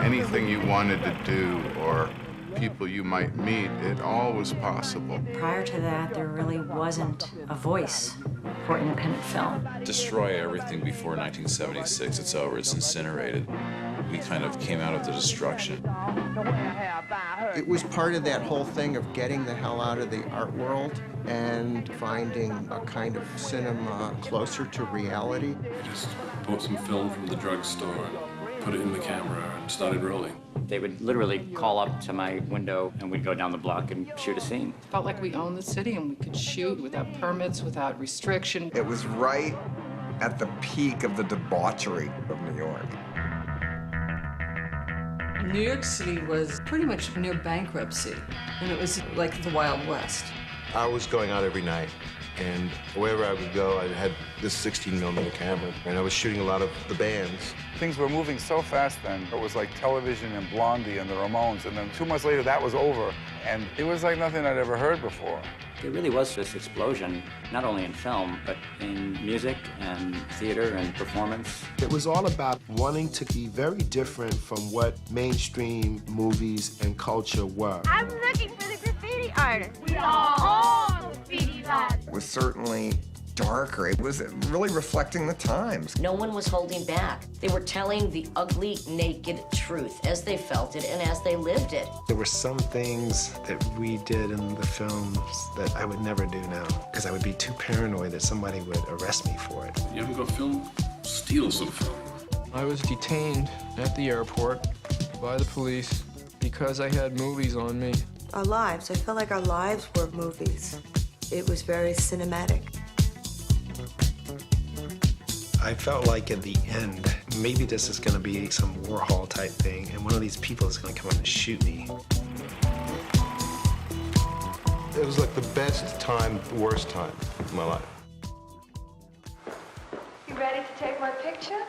Anything you wanted to do or people you might meet, it all was possible. Prior to that, there really wasn't a voice for independent film. Destroy everything before 1976. It's over. It's incinerated. We kind of came out of the destruction. It was part of that whole thing of getting the hell out of the art world and finding a kind of cinema closer to reality. I just bought some film from the drugstore and put it in the camera and started rolling. They would literally call up to my window and we'd go down the block and shoot a scene. Felt like we owned the city and we could shoot without permits, without restriction. It was right at the peak of the debauchery of New York. New York City was pretty much near bankruptcy, and it was like the Wild West. I was going out every night, and wherever I would go, I had this 16mm camera, and I was shooting a lot of the bands. Things were moving so fast then. It was like television and Blondie and the Ramones, and then 2 months later, that was over, and it was like nothing I'd ever heard before. There really was this explosion, not only in film, but in music and theater and performance. It was all about wanting to be very different from what mainstream movies and culture were. I'm looking for the graffiti artist. We are all graffiti artists. It was certainly darker. It was really reflecting the times. No one was holding back. They were telling the ugly, naked truth as they felt it and as they lived it. There were some things that we did in the films that I would never do now, because I would be too paranoid that somebody would arrest me for it. You haven't got film? Steal some film. I was detained at the airport by the police because I had movies on me. Our lives, I felt like our lives were movies. It was very cinematic. I felt like at the end, maybe this is going to be some Warhol type thing, and one of these people is going to come up and shoot me. It was like the best time, worst time of my life. You ready to take my picture?